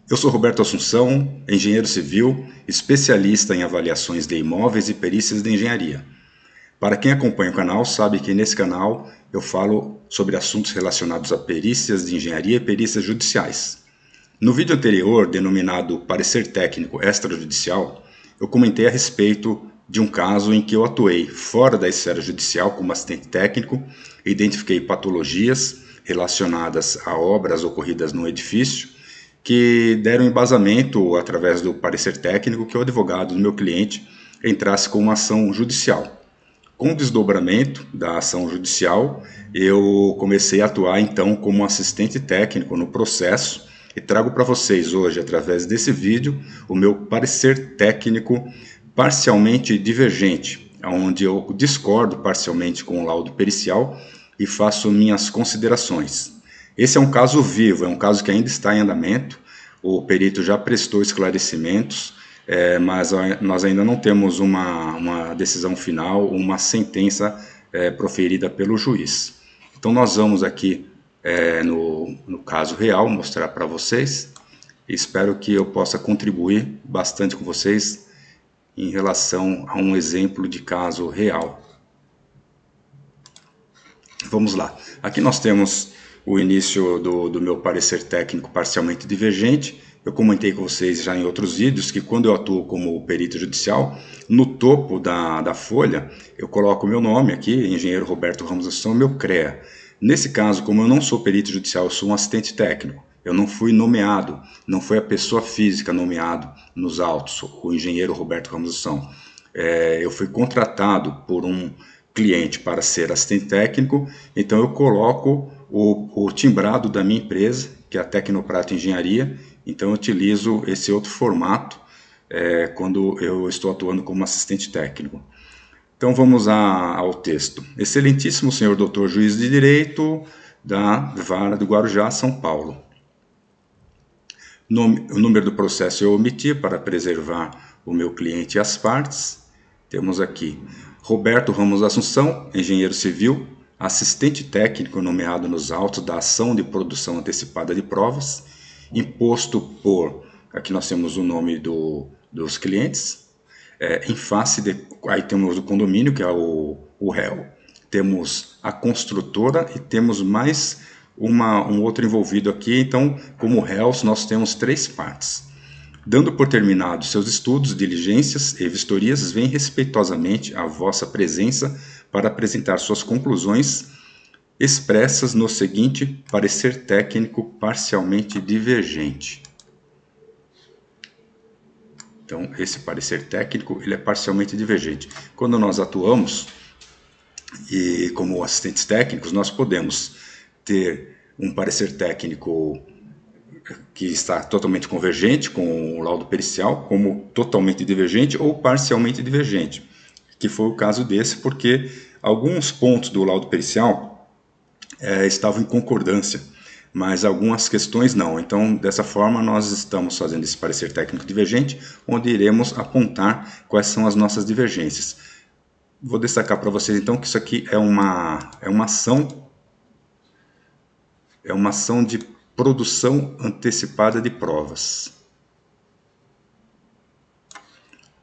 Eu sou Roberto Assunção, engenheiro civil, especialista em avaliações de imóveis e perícias de engenharia. Para quem acompanha o canal, sabe que nesse canal eu falo sobre assuntos relacionados a perícias de engenharia e perícias judiciais. No vídeo anterior, denominado Parecer Técnico Extrajudicial, eu comentei a respeito de um caso em que eu atuei fora da esfera judicial como assistente técnico, identifiquei patologias relacionadas a obras ocorridas no edifício, que deram embasamento, através do parecer técnico, que o advogado do meu cliente entrasse com uma ação judicial. Com o desdobramento da ação judicial, eu comecei a atuar então como assistente técnico no processo e trago para vocês hoje, através desse vídeo, o meu parecer técnico parcialmente divergente, onde eu discordo parcialmente com o laudo pericial e faço minhas considerações. Esse é um caso vivo, é um caso que ainda está em andamento, o perito já prestou esclarecimentos, mas nós ainda não temos uma decisão final, uma sentença proferida pelo juiz. Então nós vamos aqui, no caso real, mostrar para vocês, e espero que eu possa contribuir bastante com vocês em relação a um exemplo de caso real. Vamos lá. Aqui nós temos o início do meu parecer técnico parcialmente divergente. Eu comentei com vocês já em outros vídeos que quando eu atuo como perito judicial, no topo da folha eu coloco o meu nome aqui, engenheiro Roberto Ramos Assunção, meu CREA. Nesse caso, como eu não sou perito judicial, eu sou um assistente técnico. Eu não fui nomeado, não foi a pessoa física nomeado nos autos, o engenheiro Roberto Ramos Assunção. Eu fui contratado por um cliente para ser assistente técnico, então eu coloco o timbrado da minha empresa, que é a Tecnoprato Engenharia, então eu utilizo esse outro formato quando eu estou atuando como assistente técnico. Então vamos ao texto. Excelentíssimo senhor doutor juiz de direito da Vara do Guarujá, São Paulo. O número do processo eu omiti para preservar o meu cliente e as partes. Temos aqui Roberto Ramos Assunção, engenheiro civil, assistente técnico nomeado nos autos da ação de produção antecipada de provas, imposto por, aqui nós temos o nome dos clientes, em face de, aí temos o condomínio, que é o réu, temos a construtora e temos mais um outro envolvido aqui, então como réus nós temos três partes. Dando por terminados seus estudos, diligências e vistorias, vem respeitosamente a vossa presença para apresentar suas conclusões expressas no seguinte parecer técnico parcialmente divergente. Então, esse parecer técnico ele é parcialmente divergente. Quando nós atuamos, e como assistentes técnicos, nós podemos ter um parecer técnico que está totalmente convergente com o laudo pericial, como totalmente divergente ou parcialmente divergente, que foi o caso desse, porque alguns pontos do laudo pericial estavam em concordância, mas algumas questões não. Então, dessa forma, nós estamos fazendo esse parecer técnico divergente, onde iremos apontar quais são as nossas divergências. Vou destacar para vocês, então, que isso aqui é uma ação de produção antecipada de provas.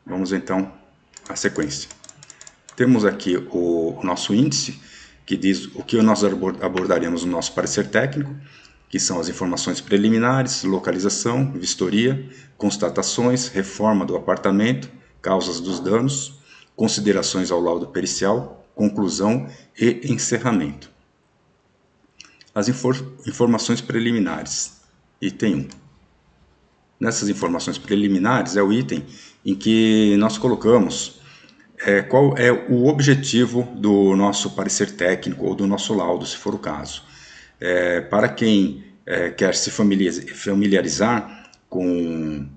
Vamos então à sequência. Temos aqui o nosso índice, que diz o que nós abordaremos no nosso parecer técnico, que são as informações preliminares, localização, vistoria, constatações, reforma do apartamento, causas dos danos, considerações ao laudo pericial, conclusão e encerramento. As informações preliminares, item 1. Nessas informações preliminares é o item em que nós colocamos qual é o objetivo do nosso parecer técnico ou do nosso laudo, se for o caso. Para quem quer se familiarizar com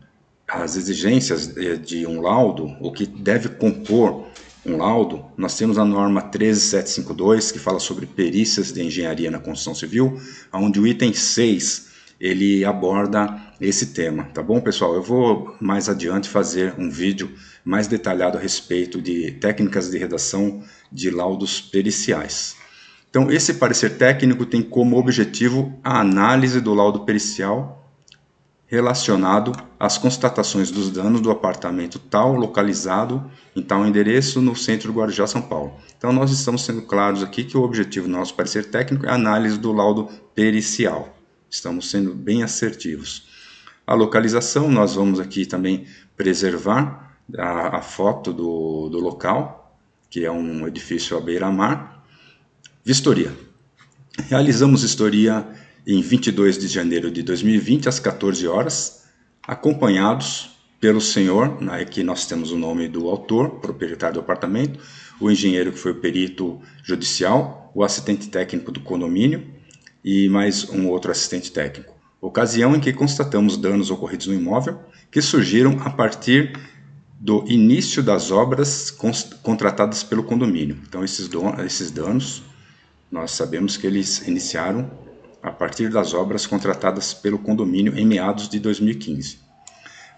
as exigências de um laudo, o que deve compor um laudo, nós temos a norma 13752, que fala sobre perícias de engenharia na construção civil, onde o item 6 ele aborda esse tema, tá bom, pessoal? Eu vou mais adiante fazer um vídeo mais detalhado a respeito de técnicas de redação de laudos periciais. Então, esse parecer técnico tem como objetivo a análise do laudo pericial relacionado às constatações dos danos do apartamento tal, localizado em tal endereço no centro do Guarujá, São Paulo. Então, nós estamos sendo claros aqui que o objetivo do nosso parecer técnico é a análise do laudo pericial. Estamos sendo bem assertivos. A localização, nós vamos aqui também preservar a foto do local, que é um edifício à beira-mar. Vistoria. Realizamos vistoria em 22 de janeiro de 2020, às 14 horas, acompanhados pelo senhor, aqui nós temos o nome do autor, proprietário do apartamento, o engenheiro que foi o perito judicial, o assistente técnico do condomínio e mais um outro assistente técnico. Ocasião em que constatamos danos ocorridos no imóvel que surgiram a partir do início das obras contratadas pelo condomínio. Então, esses danos, nós sabemos que eles iniciaram a partir das obras contratadas pelo condomínio em meados de 2015.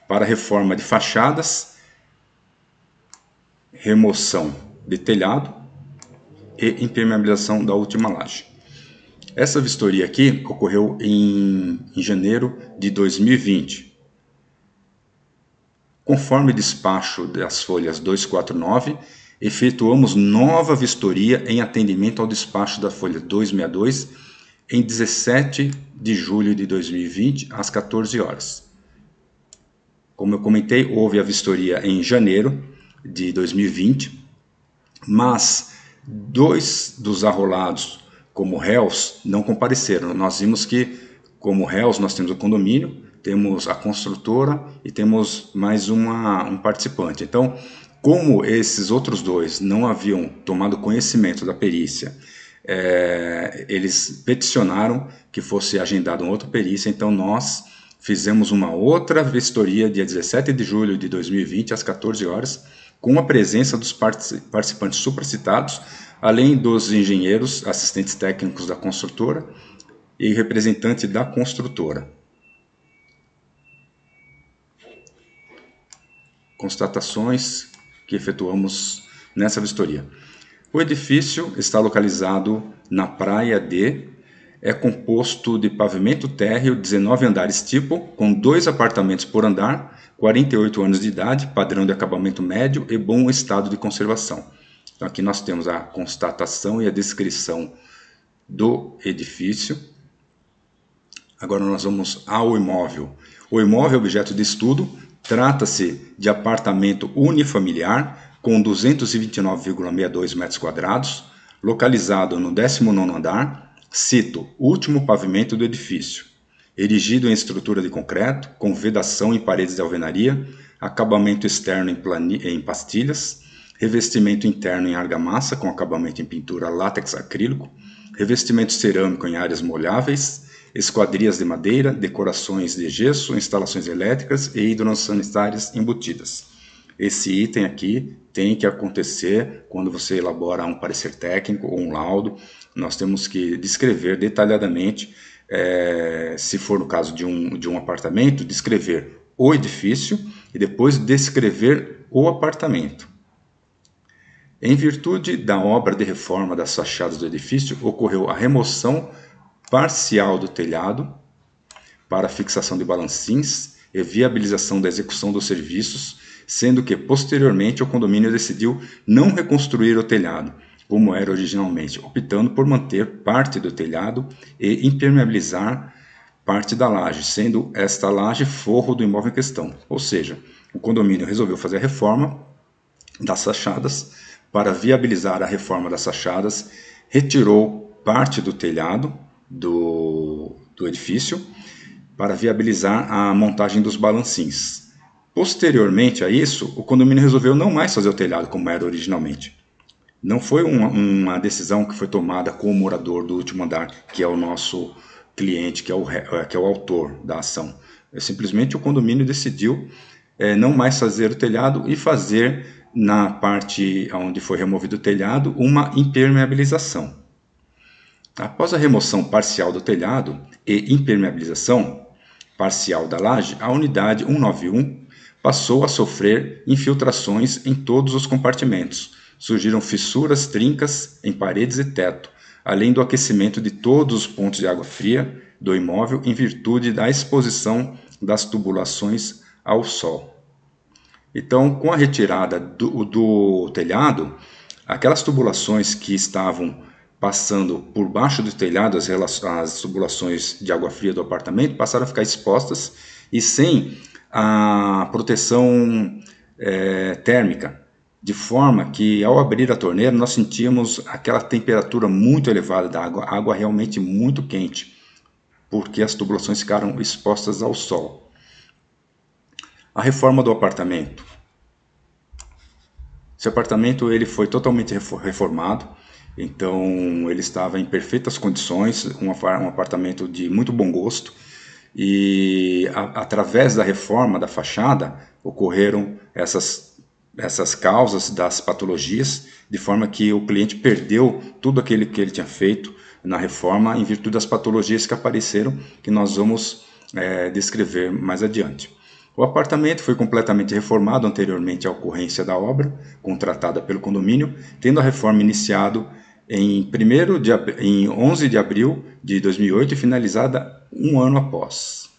Para reforma de fachadas, remoção de telhado e impermeabilização da última laje. Essa vistoria aqui ocorreu em janeiro de 2020. Conforme despacho das folhas 249, efetuamos nova vistoria em atendimento ao despacho da folha 262 em 17 de julho de 2020, às 14 horas. Como eu comentei, houve a vistoria em janeiro de 2020, mas 2 dos arrolados como réus não compareceram. Nós vimos que, como réus, nós temos o condomínio, temos a construtora e temos mais um participante. Então, como esses outros 2 não haviam tomado conhecimento da perícia, eles peticionaram que fosse agendada uma outra perícia, então nós fizemos uma outra vistoria dia 17 de julho de 2020, às 14 horas, com a presença dos participantes supracitados, além dos engenheiros, assistentes técnicos da construtora e representante da construtora. Constatações que efetuamos nessa vistoria. O edifício está localizado na Praia D, é composto de pavimento térreo, 19 andares tipo, com 2 apartamentos por andar, 48 anos de idade, padrão de acabamento médio e bom estado de conservação. Então aqui nós temos a constatação e a descrição do edifício. Agora nós vamos ao imóvel. O imóvel é objeto de estudo, trata-se de apartamento unifamiliar com 229,62 metros quadrados, localizado no 19º andar, cito, último pavimento do edifício, erigido em estrutura de concreto, com vedação em paredes de alvenaria, acabamento externo em pastilhas, revestimento interno em argamassa com acabamento em pintura látex acrílico, revestimento cerâmico em áreas molháveis, esquadrias de madeira, decorações de gesso, instalações elétricas e hidrossanitárias embutidas. Esse item aqui tem que acontecer quando você elabora um parecer técnico ou um laudo. Nós temos que descrever detalhadamente, se for no caso de um apartamento, descrever o edifício e depois descrever o apartamento. Em virtude da obra de reforma das fachadas do edifício, ocorreu a remoção parcial do telhado para fixação de balancins e viabilização da execução dos serviços, sendo que, posteriormente, o condomínio decidiu não reconstruir o telhado, como era originalmente, optando por manter parte do telhado e impermeabilizar parte da laje, sendo esta laje forro do imóvel em questão. Ou seja, o condomínio resolveu fazer a reforma das fachadas. Para viabilizar a reforma das fachadas, retirou parte do telhado do edifício para viabilizar a montagem dos balancins. Posteriormente a isso, o condomínio resolveu não mais fazer o telhado como era originalmente. Não foi uma decisão que foi tomada com o morador do último andar, que é o nosso cliente, que é o autor da ação. Simplesmente o condomínio decidiu não mais fazer o telhado e fazer, na parte onde foi removido o telhado, uma impermeabilização. Após a remoção parcial do telhado e impermeabilização parcial da laje, a unidade 191 passou a sofrer infiltrações em todos os compartimentos. Surgiram fissuras, trincas em paredes e teto, além do aquecimento de todos os pontos de água fria do imóvel em virtude da exposição das tubulações ao sol. Então, com a retirada do telhado, aquelas tubulações que estavam passando por baixo do telhado, as tubulações de água fria do apartamento, passaram a ficar expostas e sem a proteção térmica, de forma que ao abrir a torneira nós sentíamos aquela temperatura muito elevada da água, água realmente muito quente, porque as tubulações ficaram expostas ao sol. A reforma do apartamento. Esse apartamento ele foi totalmente reformado, então ele estava em perfeitas condições, um apartamento de muito bom gosto, e através da reforma da fachada ocorreram essas causas das patologias, de forma que o cliente perdeu tudo aquilo que ele tinha feito na reforma em virtude das patologias que apareceram, que nós vamos descrever mais adiante. O apartamento foi completamente reformado anteriormente à ocorrência da obra, contratada pelo condomínio, tendo a reforma iniciado em 11 de abril de 2008 e finalizada um ano após.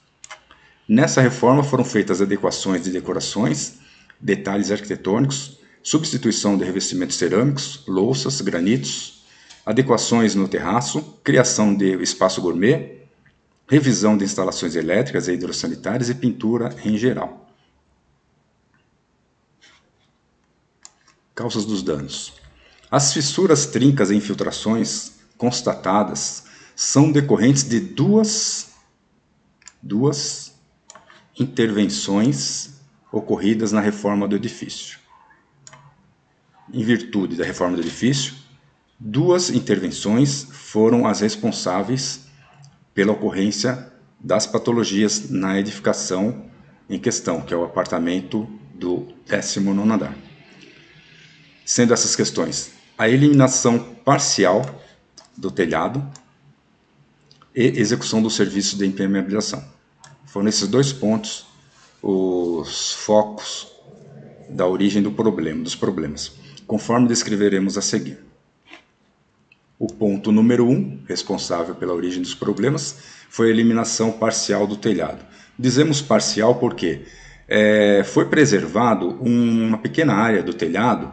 Nessa reforma foram feitas adequações de decorações, detalhes arquitetônicos, substituição de revestimentos cerâmicos, louças, granitos, adequações no terraço, criação de espaço gourmet, revisão de instalações elétricas e hidrossanitárias e pintura em geral. Causas dos danos. As fissuras, trincas e infiltrações constatadas são decorrentes de duas intervenções ocorridas na reforma do edifício. Em virtude da reforma do edifício, duas intervenções foram as responsáveis pela ocorrência das patologias na edificação em questão, que é o apartamento do 19º andar. Sendo essas questões a eliminação parcial do telhado e execução do serviço de impermeabilização. Foram esses dois pontos os focos da origem dos problemas, conforme descreveremos a seguir. O ponto número 1, responsável pela origem dos problemas, foi a eliminação parcial do telhado. Dizemos parcial porque foi preservado uma pequena área do telhado,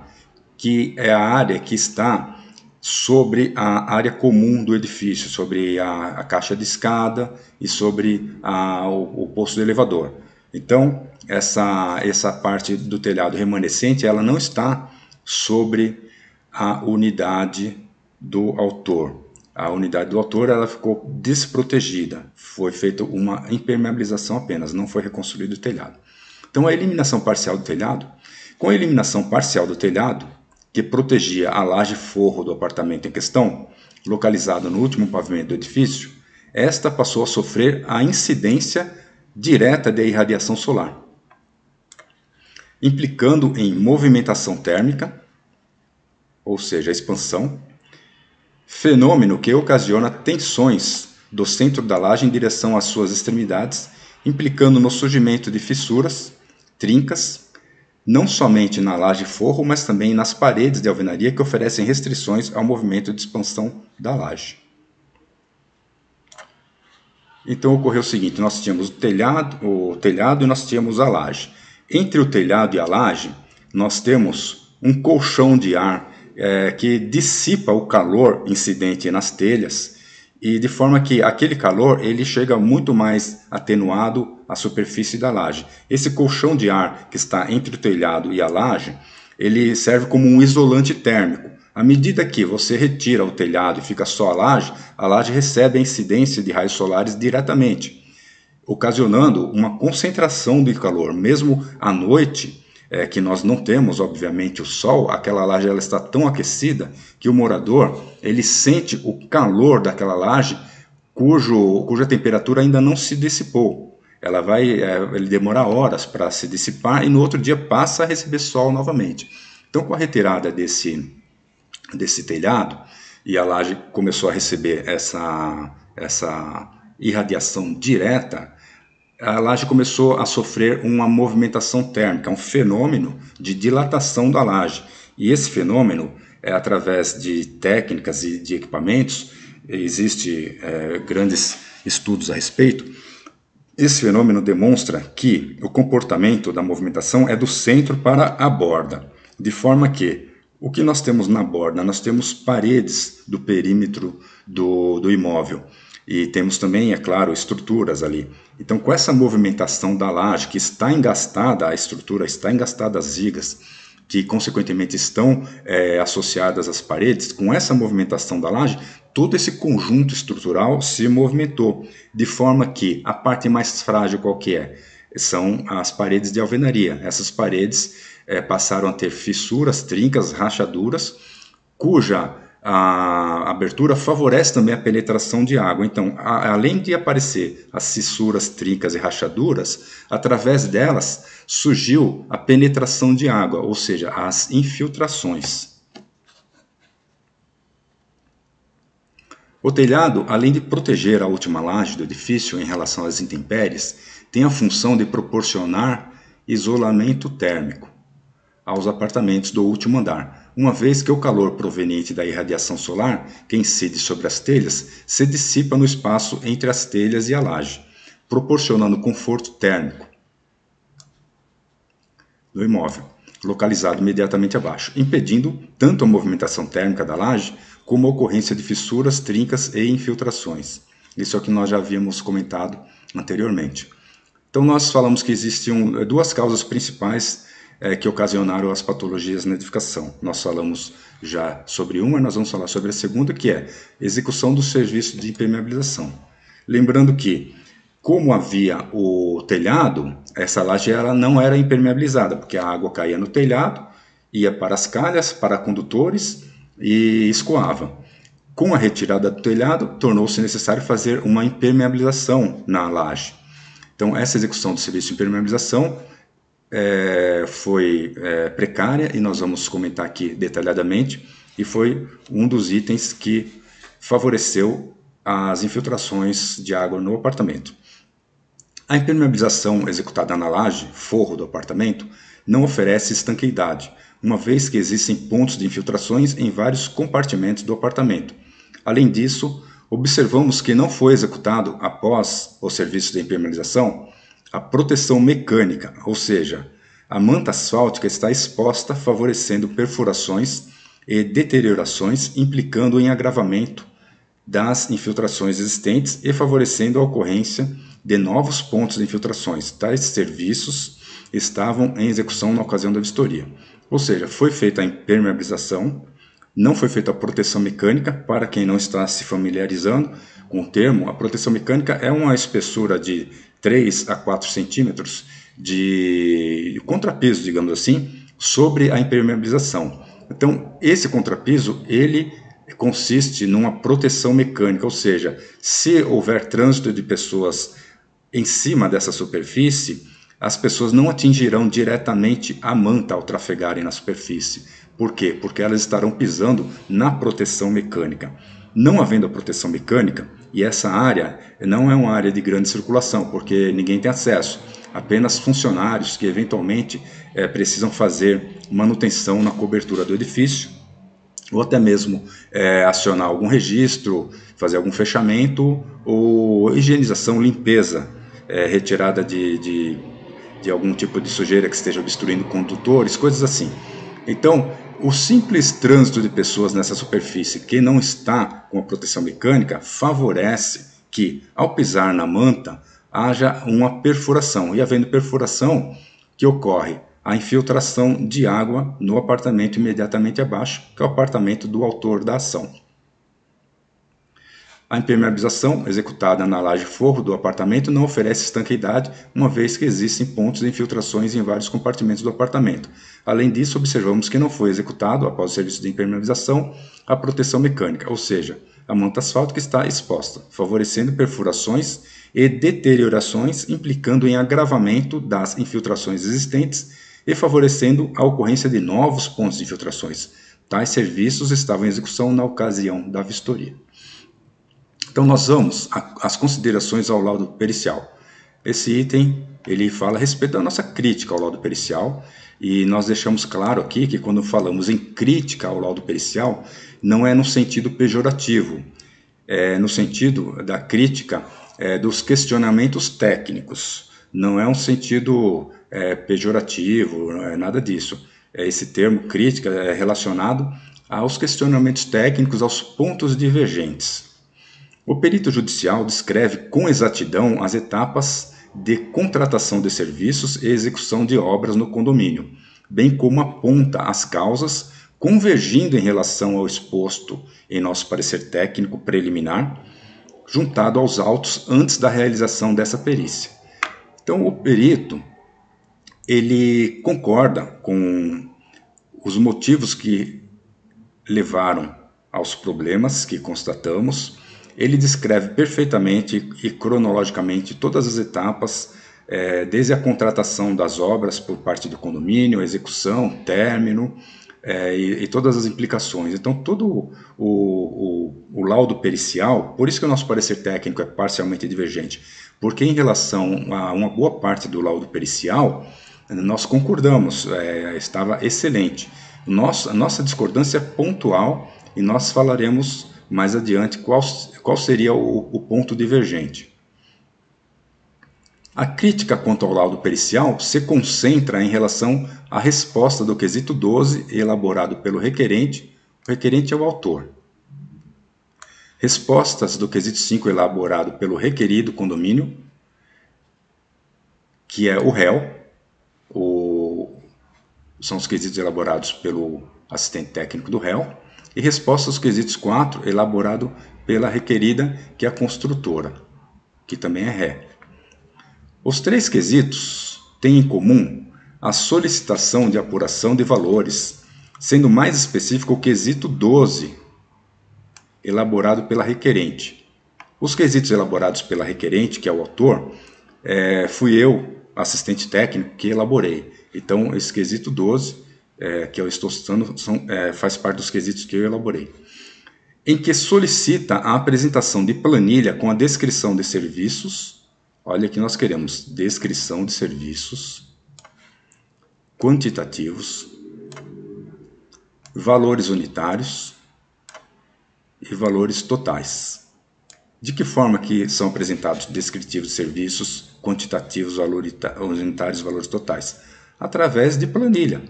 que é a área que está sobre a área comum do edifício, sobre a caixa de escada e sobre o posto do elevador. Então, essa parte do telhado remanescente, ela não está sobre a unidade do autor. A unidade do autor ela ficou desprotegida, foi feita uma impermeabilização apenas, não foi reconstruído o telhado. Então a eliminação parcial do telhado, com a eliminação parcial do telhado, que protegia a laje forro do apartamento em questão, localizado no último pavimento do edifício, esta passou a sofrer a incidência direta de irradiação solar, implicando em movimentação térmica, ou seja, a expansão, fenômeno que ocasiona tensões do centro da laje em direção às suas extremidades, implicando no surgimento de fissuras, trincas, não somente na laje forro, mas também nas paredes de alvenaria que oferecem restrições ao movimento de expansão da laje. Então ocorreu o seguinte, nós tínhamos o telhado e nós tínhamos a laje. Entre o telhado e a laje, nós temos um colchão de ar que dissipa o calor incidente nas telhas, e de forma que aquele calor ele chega muito mais atenuado à superfície da laje. Esse colchão de ar que está entre o telhado e a laje, ele serve como um isolante térmico. À medida que você retira o telhado e fica só a laje recebe a incidência de raios solares diretamente, ocasionando uma concentração de calor. Mesmo à noite, que nós não temos, obviamente, o sol, aquela laje ela está tão aquecida que o morador ele sente o calor daquela laje cuja temperatura ainda não se dissipou. Ele demora horas para se dissipar e no outro dia passa a receber sol novamente. Então, com a retirada desse telhado e a laje começou a receber essa irradiação direta, a laje começou a sofrer uma movimentação térmica, um fenômeno de dilatação da laje. E esse fenômeno, através de técnicas e de equipamentos, existem grandes estudos a respeito, Esse fenômeno demonstra que o comportamento da movimentação é do centro para a borda, de forma que o que nós temos na borda? Nós temos paredes do perímetro do imóvel e temos também, é claro, estruturas ali. Então, com essa movimentação da laje que está engastada, a estrutura está engastada às vigas, que consequentemente estão associadas às paredes, com essa movimentação da laje, todo esse conjunto estrutural se movimentou, de forma que a parte mais frágil qual que é? São as paredes de alvenaria. Essas paredes passaram a ter fissuras, trincas, rachaduras, cuja a abertura favorece também a penetração de água. Então, além de aparecer as fissuras, trincas e rachaduras, através delas surgiu a penetração de água, ou seja, as infiltrações. O telhado, além de proteger a última laje do edifício em relação às intempéries, tem a função de proporcionar isolamento térmico aos apartamentos do último andar, uma vez que o calor proveniente da irradiação solar, que incide sobre as telhas, se dissipa no espaço entre as telhas e a laje, proporcionando conforto térmico do imóvel, localizado imediatamente abaixo, impedindo tanto a movimentação térmica da laje, como a ocorrência de fissuras, trincas e infiltrações. Isso é o que nós já havíamos comentado anteriormente. Então nós falamos que existiam duas causas principais que ocasionaram as patologias na edificação. Nós falamos já sobre uma, nós vamos falar sobre a segunda, que é execução do serviço de impermeabilização. Lembrando que, como havia o telhado, essa laje não era impermeabilizada, porque a água caía no telhado, ia para as calhas, para condutores e escoava. Com a retirada do telhado, tornou-se necessário fazer uma impermeabilização na laje. Então, essa execução do serviço de impermeabilização foi precária, e nós vamos comentar aqui detalhadamente, e foi um dos itens que favoreceu as infiltrações de água no apartamento. A impermeabilização executada na laje, forro do apartamento, não oferece estanqueidade, uma vez que existem pontos de infiltrações em vários compartimentos do apartamento. Além disso, observamos que não foi executado, após o serviço de impermeabilização, a proteção mecânica, ou seja, a manta asfáltica está exposta, favorecendo perfurações e deteriorações, implicando em agravamento das infiltrações existentes e favorecendo a ocorrência de novos pontos de infiltrações. Tais serviços estavam em execução na ocasião da vistoria. Ou seja, foi feita a impermeabilização, não foi feita a proteção mecânica. Para quem não está se familiarizando com o termo, a proteção mecânica é uma espessura de 3 a 4 centímetros de contrapiso, digamos assim, sobre a impermeabilização. Então, esse contrapiso, ele consiste numa proteção mecânica, ou seja, se houver trânsito de pessoas em cima dessa superfície, as pessoas não atingirão diretamente a manta ao trafegarem na superfície. Por quê? Porque elas estarão pisando na proteção mecânica. Não havendo a proteção mecânica, e essa área não é uma área de grande circulação, porque ninguém tem acesso, apenas funcionários que eventualmente precisam fazer manutenção na cobertura do edifício, ou até mesmo acionar algum registro, fazer algum fechamento, ou higienização, limpeza, retirada de algum tipo de sujeira que esteja obstruindo condutores, coisas assim. Então, o simples trânsito de pessoas nessa superfície que não está com a proteção mecânica favorece que, ao pisar na manta, haja uma perfuração. E havendo perfuração, que ocorre a infiltração de água no apartamento imediatamente abaixo, que é o apartamento do autor da ação. A impermeabilização executada na laje forro do apartamento não oferece estanqueidade, uma vez que existem pontos de infiltrações em vários compartimentos do apartamento. Além disso, observamos que não foi executado, após o serviço de impermeabilização, a proteção mecânica, ou seja, a manta asfáltica está exposta, favorecendo perfurações e deteriorações, implicando em agravamento das infiltrações existentes e favorecendo a ocorrência de novos pontos de infiltrações. Tais serviços estavam em execução na ocasião da vistoria. Então nós vamos às considerações ao laudo pericial. Esse item, ele fala a respeito da nossa crítica ao laudo pericial, e nós deixamos claro aqui que quando falamos em crítica ao laudo pericial, não é no sentido pejorativo, é no sentido da crítica dos questionamentos técnicos. Não é um sentido pejorativo, não é nada disso. Esse termo crítica é relacionado aos questionamentos técnicos, aos pontos divergentes. O perito judicial descreve com exatidão as etapas de contratação de serviços e execução de obras no condomínio, bem como aponta as causas convergindo em relação ao exposto em nosso parecer técnico preliminar, juntado aos autos antes da realização dessa perícia. Então, o perito ele concorda com os motivos que levaram aos problemas que constatamos. Ele descreve perfeitamente e cronologicamente todas as etapas, desde a contratação das obras por parte do condomínio, a execução, término, e todas as implicações. Então, todo o laudo pericial, por isso que o nosso parecer técnico é parcialmente divergente, porque em relação a uma boa parte do laudo pericial, nós concordamos, estava excelente. A nossa discordância é pontual e nós falaremos mais adiante qual seria o ponto divergente. A crítica quanto ao laudo pericial se concentra em relação à resposta do quesito 12 elaborado pelo requerente. O requerente é o autor. Respostas do quesito 5 elaborado pelo requerido condomínio, que é o réu. São os quesitos elaborados pelo assistente técnico do réu. E resposta aos quesitos 4 elaborado pela requerida, que é a construtora, que também é ré. Os três quesitos têm em comum a solicitação de apuração de valores, sendo mais específico o quesito 12, elaborado pela requerente. Os quesitos elaborados pela requerente, que é o autor, fui eu, assistente técnico, que elaborei. Então, esse quesito 12, que eu estou citando, faz parte dos quesitos que eu elaborei. Em que solicita a apresentação de planilha com a descrição de serviços. Olha que nós queremos descrição de serviços quantitativos, valores unitários e valores totais. De que forma que são apresentados descritivos de serviços quantitativos, valores unitários e valores totais? Através de planilha.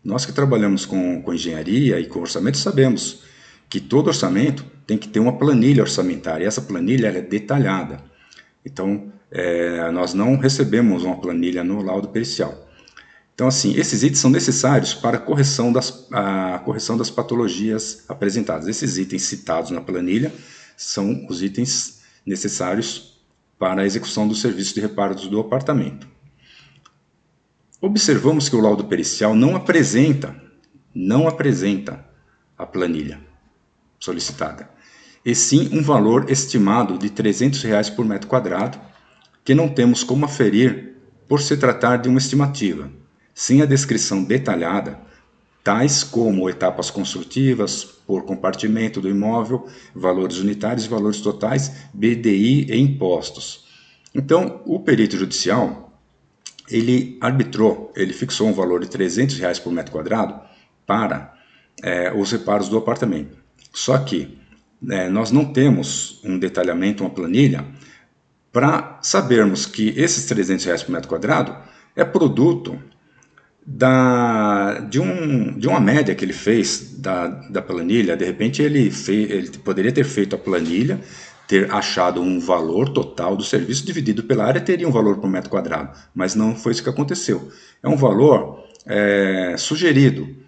Nós que trabalhamos com engenharia e com orçamento sabemos que todo orçamento tem que ter uma planilha orçamentária, e essa planilha é detalhada. Então, nós não recebemos uma planilha no laudo pericial. Então, assim, esses itens são necessários para a correção das patologias apresentadas. Esses itens citados na planilha são os itens necessários para a execução do serviço de reparos do apartamento. Observamos que o laudo pericial não apresenta a planilha solicitada, e sim um valor estimado de R$ 300 por metro quadrado, que não temos como aferir por se tratar de uma estimativa, sem a descrição detalhada, tais como etapas construtivas, por compartimento do imóvel, valores unitários e valores totais, BDI e impostos. Então, o perito judicial, ele fixou um valor de R$ 300 por metro quadrado para os reparos do apartamento. Só que nós não temos um detalhamento, uma planilha, para sabermos que esses R$ 300 por metro quadrado é produto de uma média que ele fez da planilha. De repente ele poderia ter feito a planilha, ter achado um valor total do serviço dividido pela área, teria um valor por metro quadrado, mas não foi isso que aconteceu. É um valor sugerido.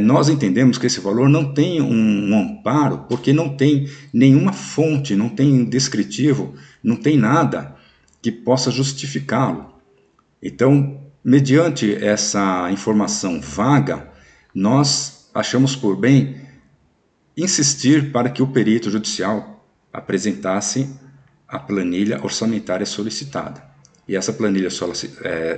Nós entendemos que esse valor não tem um amparo, porque não tem nenhuma fonte, não tem descritivo, não tem nada que possa justificá-lo. Então, mediante essa informação vaga, nós achamos por bem insistir para que o perito judicial apresentasse a planilha orçamentária solicitada. E essa planilha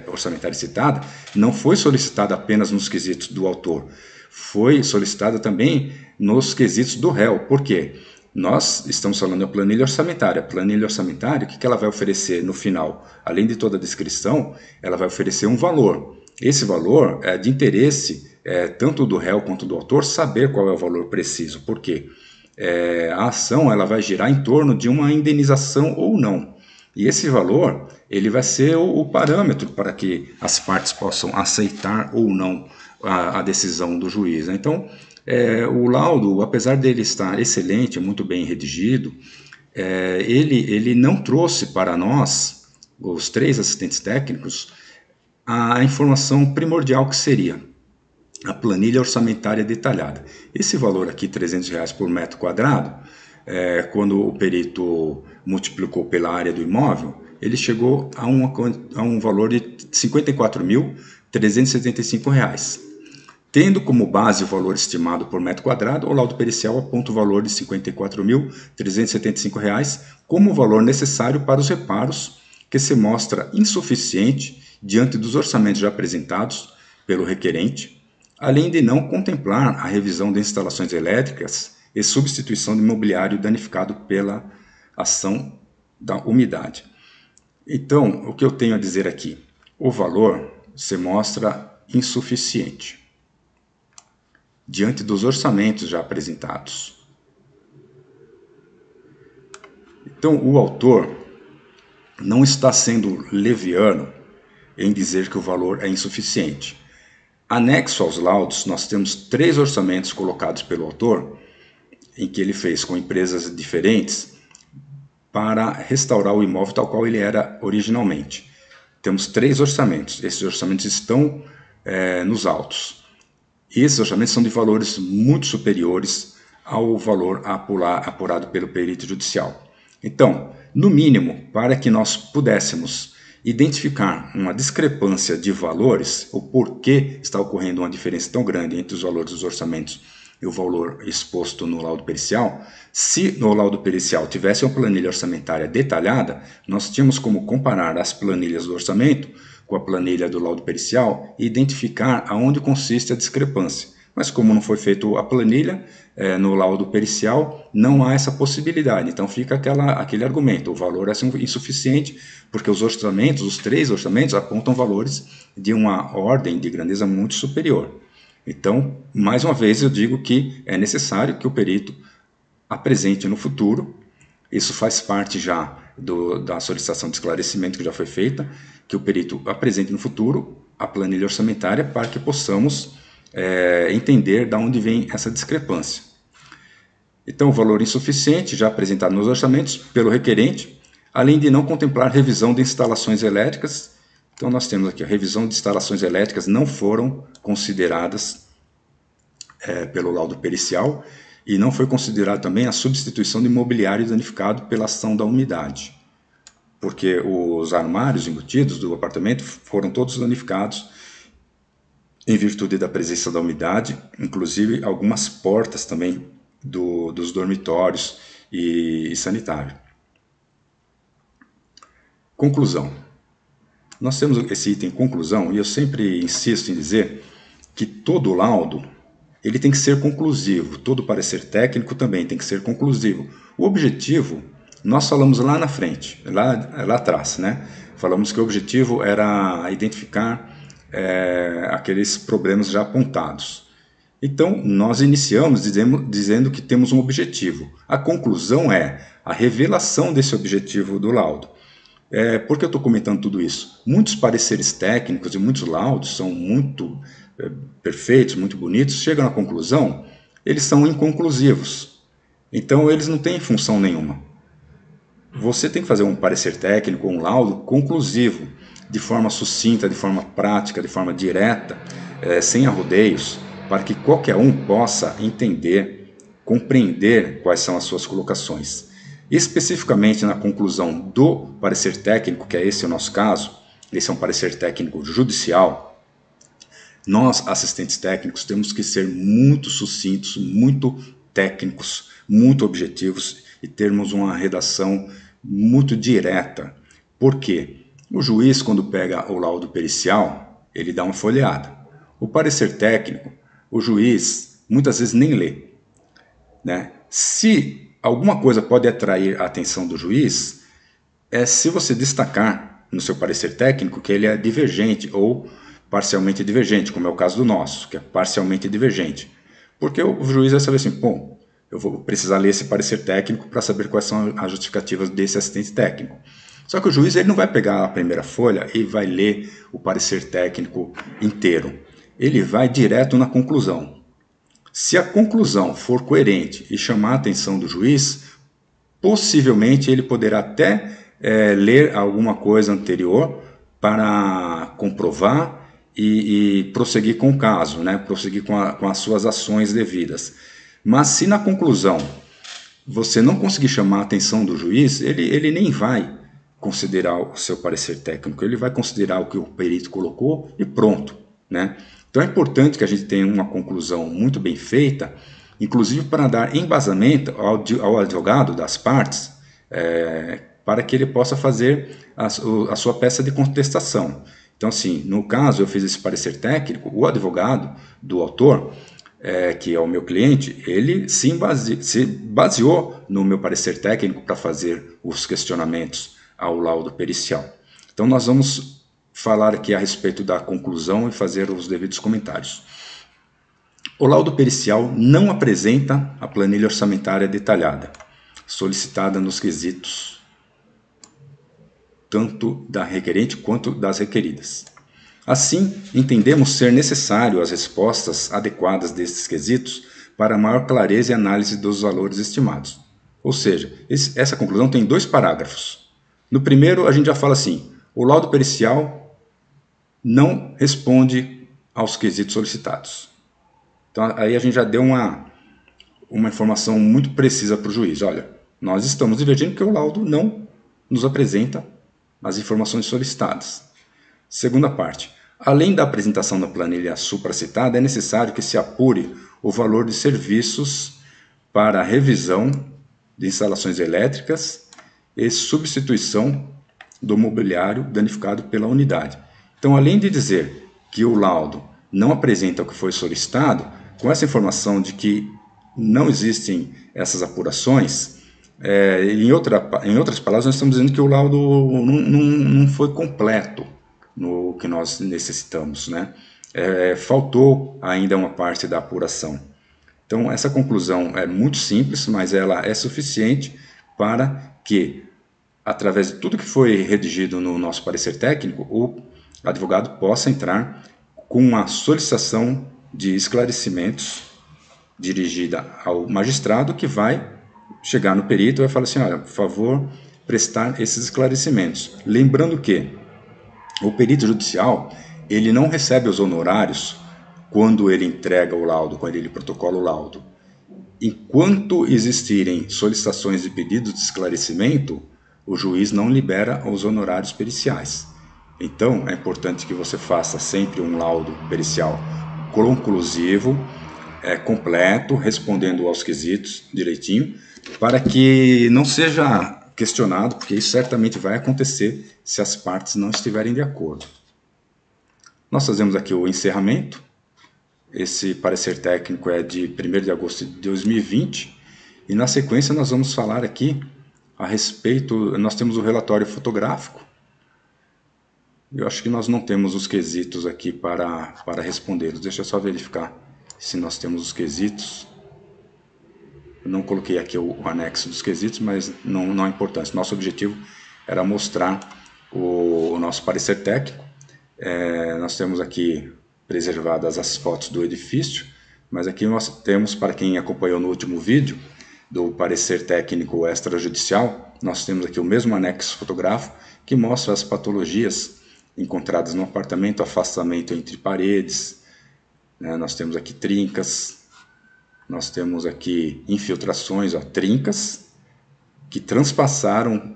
orçamentária citada não foi solicitada apenas nos quesitos do autor, foi solicitada também nos quesitos do réu. Por quê? Nós estamos falando da planilha orçamentária. A planilha orçamentária, o que ela vai oferecer no final? Além de toda a descrição, ela vai oferecer um valor. Esse valor é de interesse tanto do réu quanto do autor saber qual é o valor preciso. Por quê? a ação ela vai girar em torno de uma indenização ou não. E esse valor ele vai ser o parâmetro para que as partes possam aceitar ou não a decisão do juiz. Então, o laudo, apesar dele estar excelente, muito bem redigido, ele não trouxe para nós, os 3 assistentes técnicos, a informação primordial que seria a planilha orçamentária detalhada. Esse valor aqui, R$300 por metro quadrado, quando o perito multiplicou pela área do imóvel, ele chegou a um valor de R$ 54.375. Tendo como base o valor estimado por metro quadrado, o laudo pericial aponta o valor de R$ 54.375 como o valor necessário para os reparos, que se mostra insuficiente diante dos orçamentos já apresentados pelo requerente, além de não contemplar a revisão de instalações elétricas e substituição de mobiliário danificado pela ação da umidade. Então, o que eu tenho a dizer aqui? O valor se mostra insuficiente diante dos orçamentos já apresentados. Então, o autor não está sendo leviano em dizer que o valor é insuficiente. Anexo aos laudos, nós temos 3 orçamentos colocados pelo autor, em que ele fez com empresas diferentes para restaurar o imóvel tal qual ele era originalmente. Temos 3 orçamentos, esses orçamentos estão nos autos. E esses orçamentos são de valores muito superiores ao valor apurado pelo perito judicial. Então, no mínimo, para que nós pudéssemos identificar uma discrepância de valores, o porquê está ocorrendo uma diferença tão grande entre os valores dos orçamentos e o valor exposto no laudo pericial, se no laudo pericial tivesse uma planilha orçamentária detalhada, nós tínhamos como comparar as planilhas do orçamento com a planilha do laudo pericial e identificar aonde consiste a discrepância. Mas como não foi feita a planilha no laudo pericial, não há essa possibilidade. Então fica aquele argumento, o valor é insuficiente, porque os orçamentos, os 3 orçamentos, apontam valores de uma ordem de grandeza muito superior. Então, mais uma vez eu digo que é necessário que o perito apresente no futuro, isso faz parte já da solicitação de esclarecimento que já foi feita, que o perito apresente no futuro a planilha orçamentária para que possamos entender de onde vem essa discrepância. Então, o valor insuficiente, já apresentado nos orçamentos pelo requerente, além de não contemplar revisão de instalações elétricas. Então, nós temos aqui a revisão de instalações elétricas não foram consideradas pelo laudo pericial e não foi considerado também a substituição de mobiliário danificado pela ação da umidade, porque os armários embutidos do apartamento foram todos danificados em virtude da presença da umidade, inclusive algumas portas também dos dormitórios e sanitário. Conclusão. Nós temos esse item conclusão e eu sempre insisto em dizer que todo laudo ele tem que ser conclusivo, todo parecer técnico também tem que ser conclusivo. O objetivo, nós falamos lá na frente, lá atrás, né? Falamos que o objetivo era identificar aqueles problemas já apontados. Então, nós iniciamos dizendo que temos um objetivo. A conclusão é a revelação desse objetivo do laudo. Por que eu estou comentando tudo isso? Muitos pareceres técnicos e muitos laudos são muito perfeitos, muito bonitos, chegam à conclusão, eles são inconclusivos. Então, eles não têm função nenhuma. Você tem que fazer um parecer técnico, um laudo conclusivo, de forma sucinta, de forma prática, de forma direta, sem arrodeios, para que qualquer um possa entender, compreender quais são as suas colocações. Especificamente na conclusão do parecer técnico, que é esse o nosso caso, esse é um parecer técnico judicial, nós, assistentes técnicos, temos que ser muito sucintos, muito técnicos, muito objetivos e termos uma redação muito direta. Por quê? O juiz, quando pega o laudo pericial, ele dá uma folheada. O parecer técnico, o juiz muitas vezes nem lê, né? Se alguma coisa pode atrair a atenção do juiz, se você destacar no seu parecer técnico que ele é divergente ou parcialmente divergente, como é o caso do nosso, que é parcialmente divergente. Porque o juiz vai saber assim, bom, eu vou precisar ler esse parecer técnico para saber quais são as justificativas desse assistente técnico. Só que o juiz ele não vai pegar a primeira folha e vai ler o parecer técnico inteiro. Ele vai direto na conclusão. Se a conclusão for coerente e chamar a atenção do juiz, possivelmente ele poderá até ler alguma coisa anterior para comprovar e prosseguir com o caso, né? Prosseguir com as suas ações devidas. Mas se na conclusão você não conseguir chamar a atenção do juiz, ele nem vai considerar o seu parecer técnico, ele vai considerar o que o perito colocou e pronto, né? Então é importante que a gente tenha uma conclusão muito bem feita, inclusive para dar embasamento ao advogado das partes, para que ele possa fazer a sua peça de contestação. Então, assim, no caso eu fiz esse parecer técnico, o advogado do autor, que é o meu cliente, ele se baseou no meu parecer técnico para fazer os questionamentos ao laudo pericial. Então nós vamos falar aqui a respeito da conclusão e fazer os devidos comentários. O laudo pericial não apresenta a planilha orçamentária detalhada, solicitada nos quesitos tanto da requerente quanto das requeridas. Assim, entendemos ser necessário as respostas adequadas destes quesitos para maior clareza e análise dos valores estimados. Ou seja, essa conclusão tem 2 parágrafos. No primeiro, a gente já fala assim: o laudo pericial não responde aos quesitos solicitados. Então, aí a gente já deu uma informação muito precisa para o juiz. Olha, nós estamos divergindo porque o laudo não nos apresenta as informações solicitadas. Segunda parte. Além da apresentação da planilha supracitada, é necessário que se apure o valor de serviços para revisão de instalações elétricas e substituição do mobiliário danificado pela unidade. Então, além de dizer que o laudo não apresenta o que foi solicitado, com essa informação de que não existem essas apurações, em outras palavras, nós estamos dizendo que o laudo não foi completo no que nós necessitamos, né? Faltou ainda uma parte da apuração. Então, essa conclusão é muito simples, mas ela é suficiente para que, através de tudo que foi redigido no nosso parecer técnico, o advogado possa entrar com uma solicitação de esclarecimentos dirigida ao magistrado, que vai chegar no perito e vai falar assim: olha, por favor, prestar esses esclarecimentos. Lembrando que o perito judicial, ele não recebe os honorários quando ele entrega o laudo, quando ele protocola o laudo. Enquanto existirem solicitações de pedidos de esclarecimento, o juiz não libera os honorários periciais. Então, é importante que você faça sempre um laudo pericial conclusivo, completo, respondendo aos quesitos direitinho, para que não seja questionado, porque isso certamente vai acontecer se as partes não estiverem de acordo. Nós fazemos aqui o encerramento. Esse parecer técnico é de 1º de agosto de 2020, e na sequência nós vamos falar aqui a respeito, nós temos o relatório fotográfico. Eu acho que nós não temos os quesitos aqui para respondê-los. Deixa eu só verificar se nós temos os quesitos. Eu não coloquei aqui o anexo dos quesitos, mas não é importante. Nosso objetivo era mostrar o nosso parecer técnico. Nós temos aqui preservadas as fotos do edifício, mas aqui nós temos, para quem acompanhou no último vídeo, do parecer técnico extrajudicial, nós temos aqui o mesmo anexo fotográfico que mostra as patologias encontradas no apartamento, afastamento entre paredes, né? Nós temos aqui trincas, nós temos aqui infiltrações, trincas, que transpassaram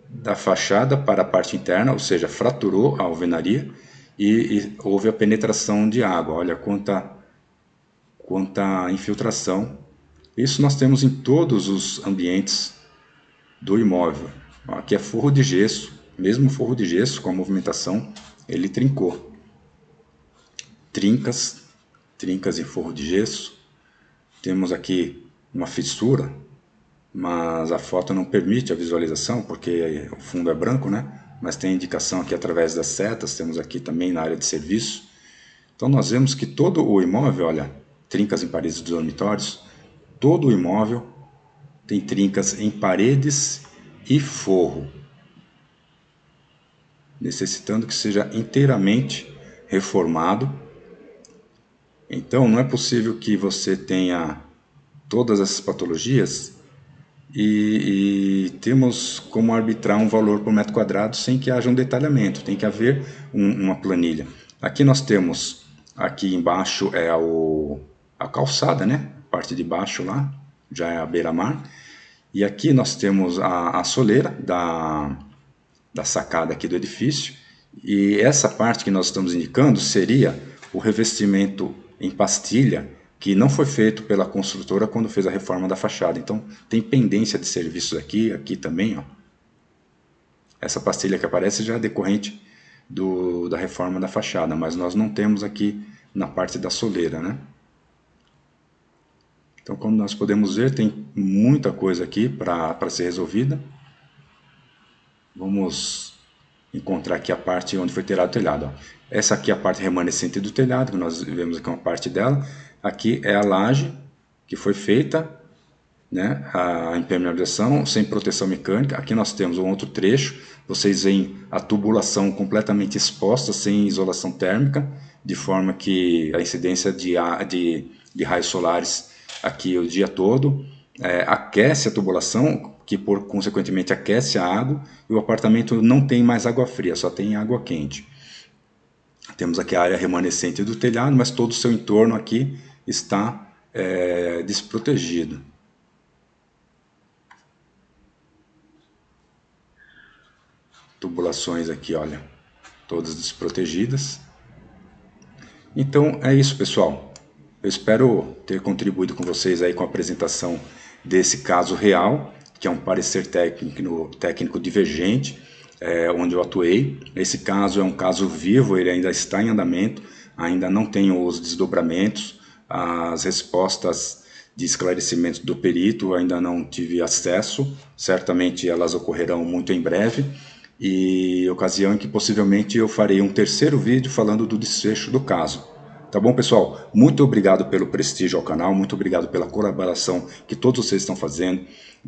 da fachada para a parte interna, ou seja, fraturou a alvenaria e houve a penetração de água. Olha quanta infiltração. Isso nós temos em todos os ambientes do imóvel. Aqui é forro de gesso, mesmo forro de gesso com a movimentação, ele trincou. Trincas em forro de gesso. Temos aqui uma fissura, mas a foto não permite a visualização porque o fundo é branco, né? Mas tem indicação aqui através das setas, temos aqui também na área de serviço. Então nós vemos que todo o imóvel, olha, trincas em paredes dos dormitórios, todo o imóvel tem trincas em paredes e forro, necessitando que seja inteiramente reformado. Então, não é possível que você tenha todas essas patologias e temos como arbitrar um valor por metro quadrado sem que haja um detalhamento, tem que haver uma planilha. Aqui nós temos, aqui embaixo é a calçada, né? A parte de baixo lá, já é a beira-mar. E aqui nós temos a soleira da sacada aqui do edifício. E essa parte que nós estamos indicando seria o revestimento em pastilha que não foi feito pela construtora quando fez a reforma da fachada. Então tem pendência de serviços aqui, aqui também, ó. Essa pastilha que aparece já é decorrente da reforma da fachada, mas nós não temos aqui na parte da soleira, né? Então, como nós podemos ver, tem muita coisa aqui para ser resolvida. Vamos encontrar aqui a parte onde foi tirado o telhado. Ó. Essa aqui é a parte remanescente do telhado, que nós vemos aqui uma parte dela. Aqui é a laje que foi feita, né, a impermeabilização sem proteção mecânica. Aqui nós temos um outro trecho. Vocês veem a tubulação completamente exposta, sem isolação térmica, de forma que a incidência de raios solares aqui o dia todo aquece a tubulação, que consequentemente aquece a água, e o apartamento não tem mais água fria, só tem água quente. Temos aqui a área remanescente do telhado, mas todo o seu entorno aqui está desprotegido. Tubulações aqui, olha, todas desprotegidas. Então é isso, pessoal. Eu espero ter contribuído com vocês aí com a apresentação desse caso real, que é um parecer técnico divergente, onde eu atuei. Esse caso é um caso vivo, ele ainda está em andamento, ainda não tem os desdobramentos, as respostas de esclarecimento do perito, ainda não tive acesso, certamente elas ocorrerão muito em breve, e ocasião em que possivelmente eu farei um terceiro vídeo falando do desfecho do caso. Tá bom, pessoal? Muito obrigado pelo prestígio ao canal, muito obrigado pela colaboração que todos vocês estão fazendo,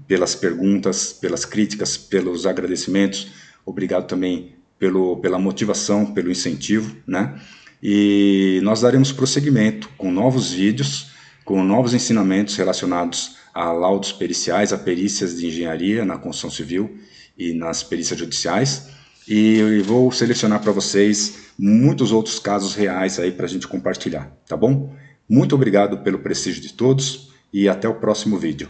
pelas perguntas, pelas críticas, pelos agradecimentos. Obrigado também pela motivação, pelo incentivo, né? E nós daremos prosseguimento com novos vídeos, com novos ensinamentos relacionados a laudos periciais, a perícias de engenharia na construção civil e nas perícias judiciais. E vou selecionar para vocês muitos outros casos reais aí para a gente compartilhar, tá bom? Muito obrigado pelo prestígio de todos e até o próximo vídeo.